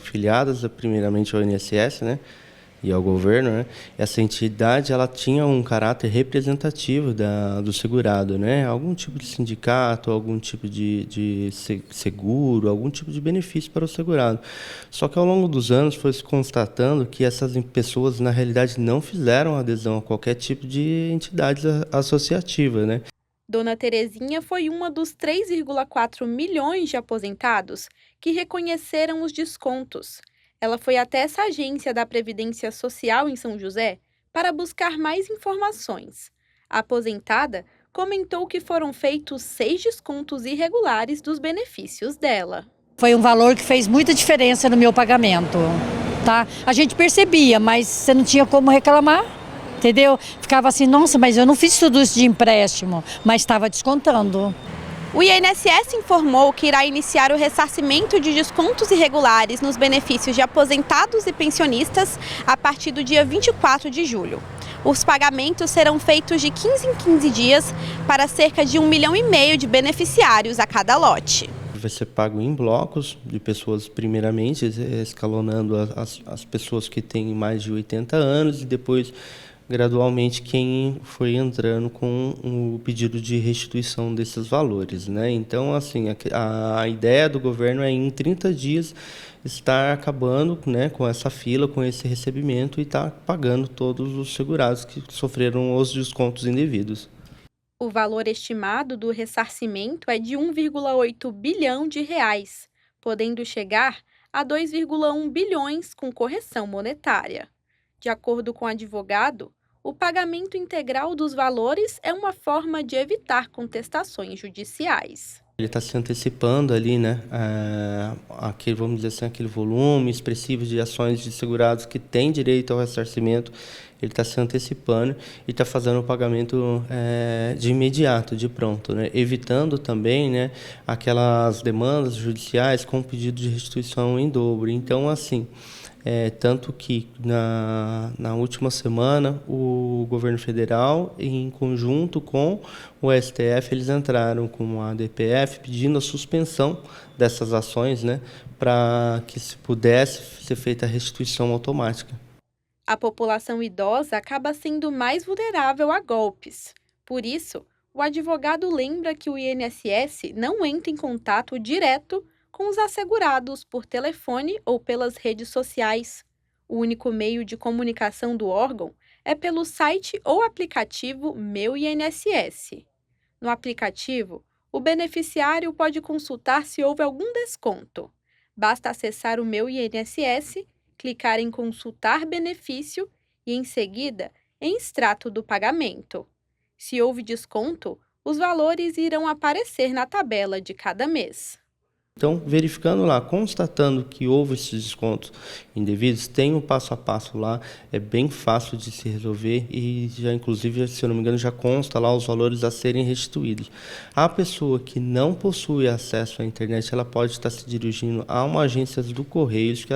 filiadas primeiramente ao INSS, e ao governo. Essa entidade ela tinha um caráter representativo do segurado, algum tipo de sindicato, algum tipo de seguro, algum tipo de benefício para o segurado. Só que ao longo dos anos foi se constatando que essas pessoas na realidade não fizeram adesão a qualquer tipo de entidade associativa, Dona Terezinha foi uma dos 3,4 milhões de aposentados que reconheceram os descontos. Ela foi até essa agência da Previdência Social em São José para buscar mais informações. A aposentada comentou que foram feitos 6 descontos irregulares dos benefícios dela. Foi um valor que fez muita diferença no meu pagamento, tá? A gente percebia, mas você não tinha como reclamar. Entendeu? Ficava assim, nossa, mas eu não fiz tudo isso de empréstimo, mas estava descontando. O INSS informou que irá iniciar o ressarcimento de descontos irregulares nos benefícios de aposentados e pensionistas a partir do dia 24 de julho. Os pagamentos serão feitos de 15 em 15 dias para cerca de 1,5 milhão de beneficiários a cada lote. Vai ser pago em blocos de pessoas, primeiramente, escalonando as pessoas que têm mais de 80 anos e depois gradualmente quem foi entrando com o pedido de restituição desses valores, Então, assim, a ideia do governo é em 30 dias estar acabando, com essa fila, com esse recebimento e estar pagando todos os segurados que sofreram os descontos indevidos. O valor estimado do ressarcimento é de 1,8 bilhão de reais, podendo chegar a 2,1 bilhões com correção monetária. De acordo com o advogado, o pagamento integral dos valores é uma forma de evitar contestações judiciais. Ele está se antecipando ali, vamos dizer assim, aquele volume expressivo de ações de segurados que têm direito ao ressarcimento, ele está se antecipando e está fazendo o pagamento de imediato, de pronto, evitando também aquelas demandas judiciais com pedido de restituição em dobro. Então, assim, tanto que na última semana o governo federal, em conjunto com o STF, eles entraram com a DPF pedindo a suspensão dessas ações, para que se pudesse ser feita a restituição automática. A população idosa acaba sendo mais vulnerável a golpes. Por isso, o advogado lembra que o INSS não entra em contato direto com os assegurados por telefone ou pelas redes sociais. O único meio de comunicação do órgão é pelo site ou aplicativo Meu INSS. No aplicativo, o beneficiário pode consultar se houve algum desconto. Basta acessar o Meu INSS, clicar em Consultar benefício e, em seguida, em Extrato do pagamento. Se houve desconto, os valores irão aparecer na tabela de cada mês. Então, verificando lá, constatando que houve esses descontos indevidos, tem um passo a passo lá, é bem fácil de se resolver e já, inclusive, se eu não me engano, já consta lá os valores a serem restituídos. A pessoa que não possui acesso à internet, ela pode estar se dirigindo a uma agência do Correios,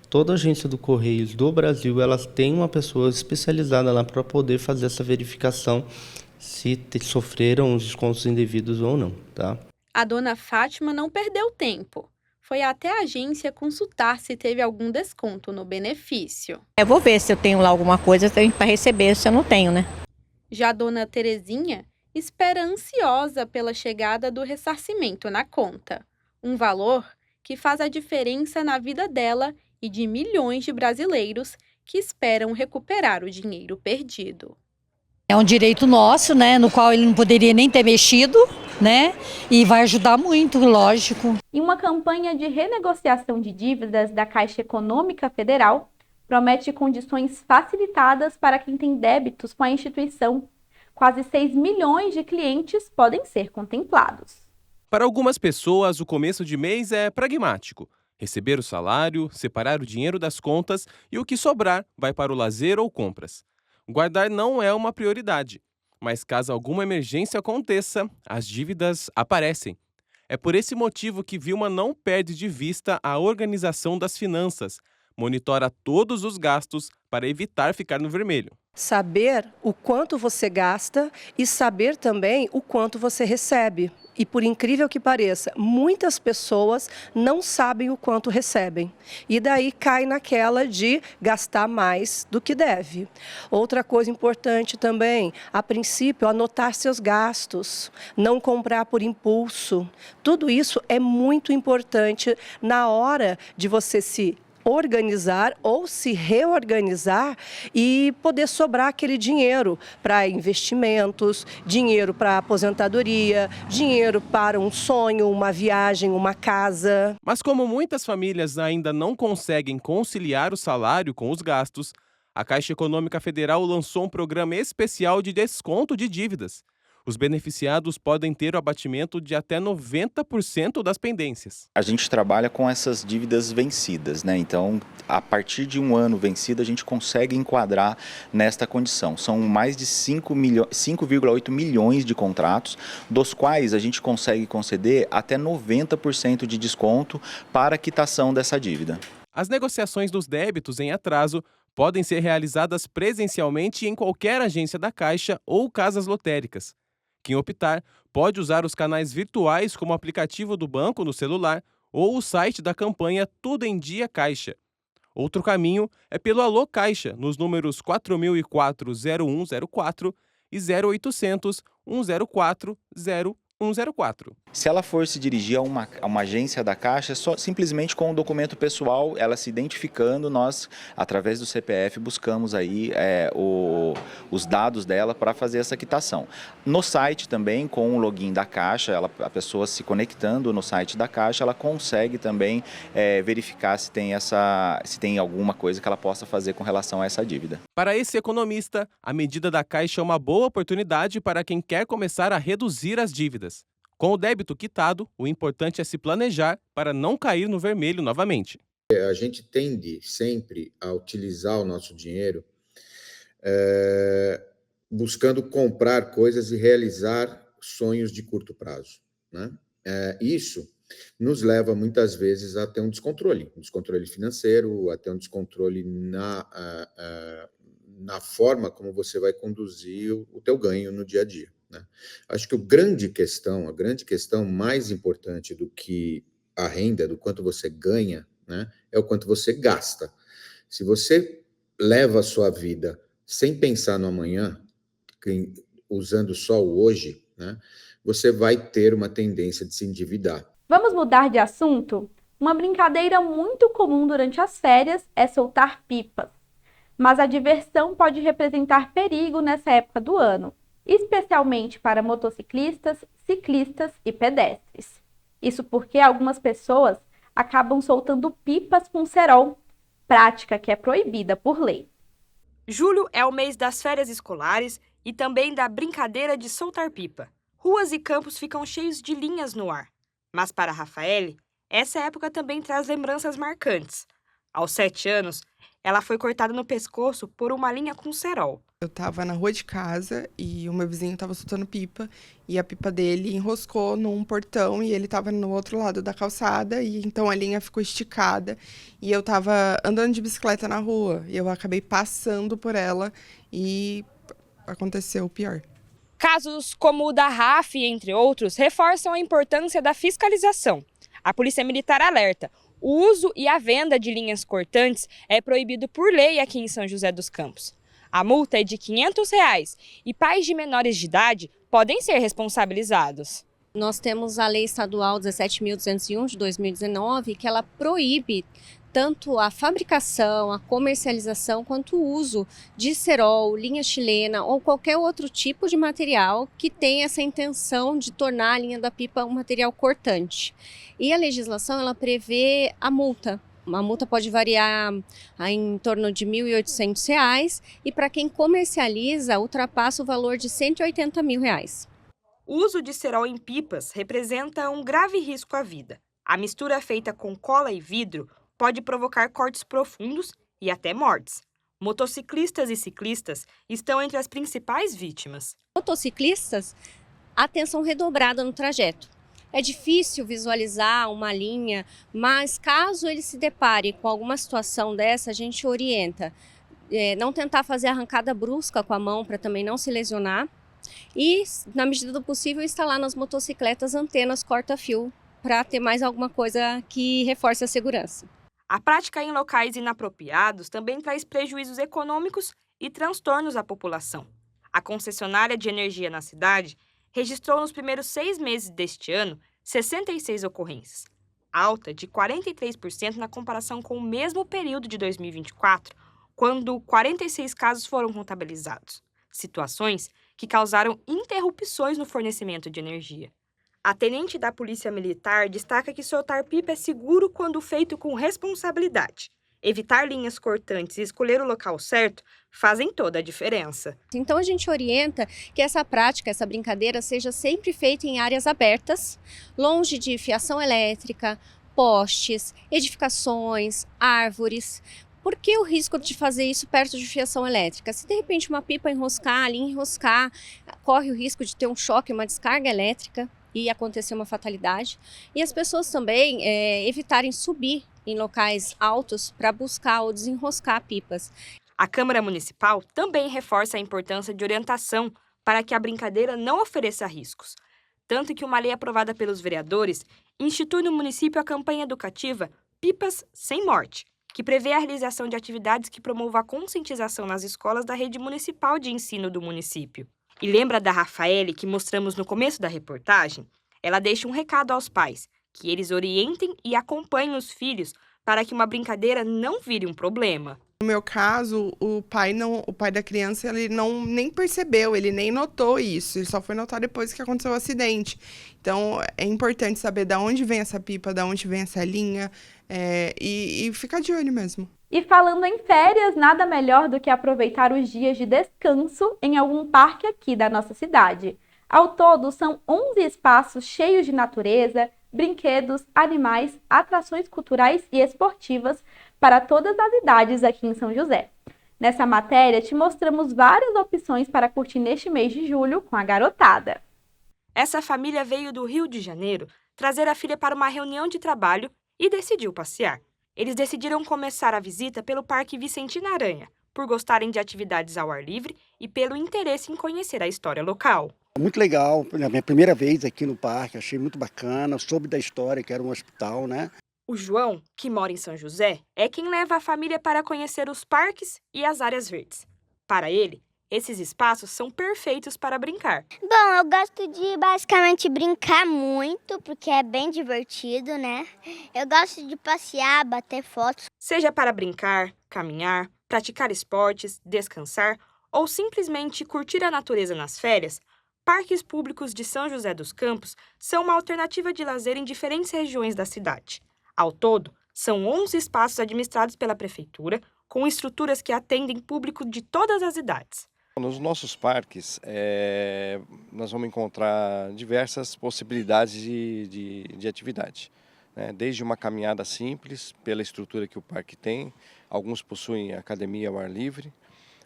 toda agência do Correios do Brasil, elas têm uma pessoa especializada lá para poder fazer essa verificação se sofreram os descontos indevidos ou não, tá? A dona Fátima não perdeu tempo. Foi até a agência consultar se teve algum desconto no benefício. Eu vou ver se eu tenho lá alguma coisa para receber, se eu não tenho, né? Já a dona Terezinha espera ansiosa pela chegada do ressarcimento na conta. Um valor que faz a diferença na vida dela e de milhões de brasileiros que esperam recuperar o dinheiro perdido. É um direito nosso, né, no qual ele não poderia nem ter mexido, né, e vai ajudar muito, lógico. E uma campanha de renegociação de dívidas da Caixa Econômica Federal promete condições facilitadas para quem tem débitos com a instituição. Quase 6 milhões de clientes podem ser contemplados. Para algumas pessoas, o começo de mês é pragmático. Receber o salário, separar o dinheiro das contas e o que sobrar vai para o lazer ou compras. Guardar não é uma prioridade, mas caso alguma emergência aconteça, as dívidas aparecem. É por esse motivo que Vilma não perde de vista a organização das finanças, monitora todos os gastos para evitar ficar no vermelho. Saber o quanto você gasta e saber também o quanto você recebe. E por incrível que pareça, muitas pessoas não sabem o quanto recebem. E daí cai naquela de gastar mais do que deve. Outra coisa importante também, a princípio, anotar seus gastos, não comprar por impulso. Tudo isso é muito importante na hora de você se organizar ou se reorganizar e poder sobrar aquele dinheiro para investimentos, dinheiro para aposentadoria, dinheiro para um sonho, uma viagem, uma casa. Mas como muitas famílias ainda não conseguem conciliar o salário com os gastos, a Caixa Econômica Federal lançou um programa especial de desconto de dívidas. Os beneficiados podem ter o abatimento de até 90% das pendências. A gente trabalha com essas dívidas vencidas, né? Então, a partir de um ano vencido, a gente consegue enquadrar nesta condição. São mais de 5,8 milhões de contratos, dos quais a gente consegue conceder até 90% de desconto para a quitação dessa dívida. As negociações dos débitos em atraso podem ser realizadas presencialmente em qualquer agência da Caixa ou casas lotéricas. Quem optar pode usar os canais virtuais como o aplicativo do banco no celular ou o site da campanha Tudo em Dia Caixa. Outro caminho é pelo Alô Caixa, nos números 4004-0104 e 0800-104-0104. Se ela for se dirigir a uma agência da Caixa, simplesmente com o documento pessoal, ela se identificando, nós, através do CPF, buscamos aí os dados dela para fazer essa quitação. No site também, com o login da Caixa, a pessoa se conectando no site da Caixa, ela consegue também verificar se tem alguma coisa que ela possa fazer com relação a essa dívida. Para esse economista, a medida da Caixa é uma boa oportunidade para quem quer começar a reduzir as dívidas. Com o débito quitado, o importante é se planejar para não cair no vermelho novamente. A gente tende sempre a utilizar o nosso dinheiro buscando comprar coisas e realizar sonhos de curto prazo, né? Isso nos leva muitas vezes a ter um descontrole financeiro, a ter um descontrole na forma como você vai conduzir o teu ganho no dia a dia, né? Acho que a grande questão mais importante do que a renda, do quanto você ganha, né, é o quanto você gasta. Se você leva a sua vida sem pensar no amanhã, usando só o hoje, né, você vai ter uma tendência de se endividar. Vamos mudar de assunto? Uma brincadeira muito comum durante as férias é soltar pipas. Mas a diversão pode representar perigo nessa época do ano, especialmente para motociclistas, ciclistas e pedestres. Isso porque algumas pessoas acabam soltando pipas com cerol, prática que é proibida por lei. Julho é o mês das férias escolares e também da brincadeira de soltar pipa. Ruas e campos ficam cheios de linhas no ar. Mas para Rafaele, essa época também traz lembranças marcantes. Aos 7 anos, ela foi cortada no pescoço por uma linha com cerol. Eu estava na rua de casa e o meu vizinho estava soltando pipa e a pipa dele enroscou num portão e ele estava no outro lado da calçada e então a linha ficou esticada e eu estava andando de bicicleta na rua e eu acabei passando por ela e aconteceu o pior. Casos como o da RAF, entre outros, reforçam a importância da fiscalização. A Polícia Militar alerta: o uso e a venda de linhas cortantes é proibido por lei aqui em São José dos Campos. A multa é de R$ 500 e pais de menores de idade podem ser responsabilizados. Nós temos a Lei Estadual 17.201 de 2019, que ela proíbe tanto a fabricação, a comercialização, quanto o uso de cerol, linha chilena ou qualquer outro tipo de material que tenha essa intenção de tornar a linha da pipa um material cortante. E a legislação ela prevê a multa. A multa pode variar em torno de R$ 1.800 e para quem comercializa ultrapassa o valor de R$ 180 mil. O uso de cerol em pipas representa um grave risco à vida. A mistura feita com cola e vidro pode provocar cortes profundos e até mortes. Motociclistas e ciclistas estão entre as principais vítimas. Motociclistas, atenção redobrada no trajeto. É difícil visualizar uma linha, mas caso ele se depare com alguma situação dessa, a gente orienta. Não tentar fazer arrancada brusca com a mão para também não se lesionar. E, na medida do possível, instalar nas motocicletas antenas corta-fio para ter mais alguma coisa que reforce a segurança. A prática em locais inapropriados também traz prejuízos econômicos e transtornos à população. A concessionária de energia na cidade registrou nos primeiros 6 meses deste ano 66 ocorrências, alta de 43% na comparação com o mesmo período de 2024, quando 46 casos foram contabilizados. Situações que causaram interrupções no fornecimento de energia. A tenente da Polícia Militar destaca que soltar pipa é seguro quando feito com responsabilidade. Evitar linhas cortantes e escolher o local certo fazem toda a diferença. Então a gente orienta que essa prática, essa brincadeira, seja sempre feita em áreas abertas, longe de fiação elétrica, postes, edificações, árvores. Por que o risco de fazer isso perto de fiação elétrica? Se de repente uma pipa enroscar, a linha enroscar, corre o risco de ter um choque, uma descarga elétrica e acontecer uma fatalidade. E as pessoas também evitarem subir em locais altos para buscar ou desenroscar pipas. A Câmara Municipal também reforça a importância de orientação para que a brincadeira não ofereça riscos. Tanto que uma lei aprovada pelos vereadores institui no município a campanha educativa Pipas Sem Morte, que prevê a realização de atividades que promovam a conscientização nas escolas da rede municipal de ensino do município. E lembra da Rafaele que mostramos no começo da reportagem? Ela deixa um recado aos pais, que eles orientem e acompanhem os filhos para que uma brincadeira não vire um problema. No meu caso, o pai da criança ele nem percebeu, ele nem notou isso, ele só foi notar depois que aconteceu o acidente. Então é importante saber de onde vem essa pipa, de onde vem essa linha e ficar de olho mesmo. E falando em férias, nada melhor do que aproveitar os dias de descanso em algum parque aqui da nossa cidade. Ao todo, são 11 espaços cheios de natureza, brinquedos, animais, atrações culturais e esportivas para todas as idades aqui em São José. Nessa matéria, te mostramos várias opções para curtir neste mês de julho com a garotada. Essa família veio do Rio de Janeiro trazer a filha para uma reunião de trabalho e decidiu passear. Eles decidiram começar a visita pelo Parque Vicentina Aranha, por gostarem de atividades ao ar livre e pelo interesse em conhecer a história local. Muito legal, a minha primeira vez aqui no parque, achei muito bacana, soube da história que era um hospital, né? O João, que mora em São José, é quem leva a família para conhecer os parques e as áreas verdes. Para ele, Esses espaços são perfeitos para brincar. Bom, eu gosto de basicamente brincar muito, porque é bem divertido, né? Eu gosto de passear, bater fotos. Seja para brincar, caminhar, praticar esportes, descansar ou simplesmente curtir a natureza nas férias, parques públicos de São José dos Campos são uma alternativa de lazer em diferentes regiões da cidade. Ao todo, são 11 espaços administrados pela Prefeitura, com estruturas que atendem público de todas as idades. Nos nossos parques, nós vamos encontrar diversas possibilidades de atividade, né? Desde uma caminhada simples, pela estrutura que o parque tem, alguns possuem academia ao ar livre,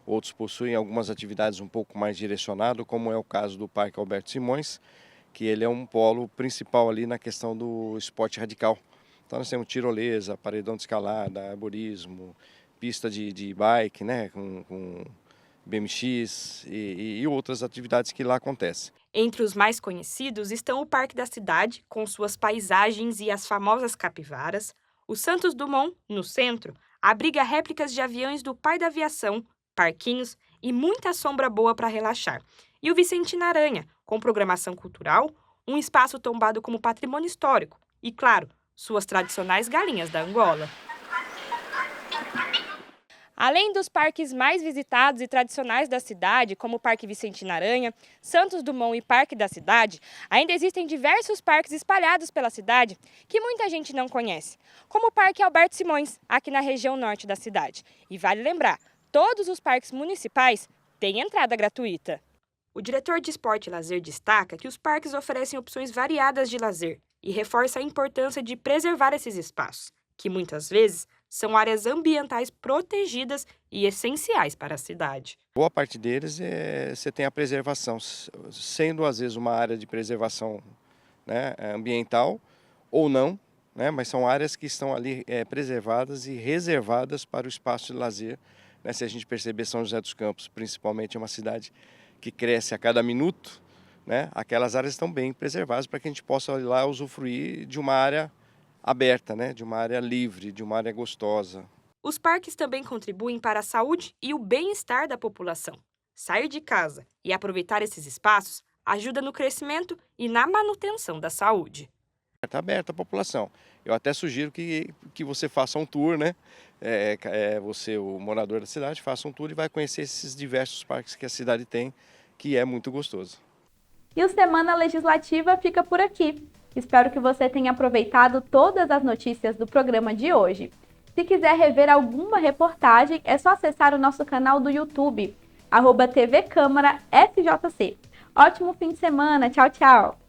outros possuem algumas atividades um pouco mais direcionadas, como é o caso do Parque Alberto Simões, que ele é um polo principal ali na questão do esporte radical. Então nós temos tirolesa, paredão de escalada, arborismo, pista de bike, né, com BMX e outras atividades que lá acontecem. Entre os mais conhecidos estão o Parque da Cidade, com suas paisagens e as famosas capivaras, o Santos Dumont, no centro, abriga réplicas de aviões do pai da aviação, parquinhos e muita sombra boa para relaxar. E o Vicentina Aranha, com programação cultural, um espaço tombado como patrimônio histórico e, claro, suas tradicionais galinhas da Angola. Além dos parques mais visitados e tradicionais da cidade, como o Parque Vicentina Aranha, Santos Dumont e Parque da Cidade, ainda existem diversos parques espalhados pela cidade que muita gente não conhece, como o Parque Alberto Simões, aqui na região norte da cidade. E vale lembrar, todos os parques municipais têm entrada gratuita. O diretor de Esporte e Lazer destaca que os parques oferecem opções variadas de lazer e reforça a importância de preservar esses espaços, que muitas vezes são áreas ambientais protegidas e essenciais para a cidade. Boa parte deles você tem a preservação, sendo às vezes uma área de preservação, né, ambiental ou não, né, mas são áreas que estão ali preservadas e reservadas para o espaço de lazer. Né, se a gente perceber, São José dos Campos, principalmente, é uma cidade que cresce a cada minuto, né, aquelas áreas estão bem preservadas para que a gente possa ir lá usufruir de uma área aberta, né, de uma área livre, de uma área gostosa. Os parques também contribuem para a saúde e o bem-estar da população. Sair de casa e aproveitar esses espaços ajuda no crescimento e na manutenção da saúde. Está aberta a população. Eu até sugiro que você faça um tour, né? Você, o morador da cidade, faça um tour e vai conhecer esses diversos parques que a cidade tem, que é muito gostoso. E o Semana Legislativa fica por aqui. Espero que você tenha aproveitado todas as notícias do programa de hoje. Se quiser rever alguma reportagem, é só acessar o nosso canal do YouTube, @TV Câmara SJC. Ótimo fim de semana, tchau, tchau!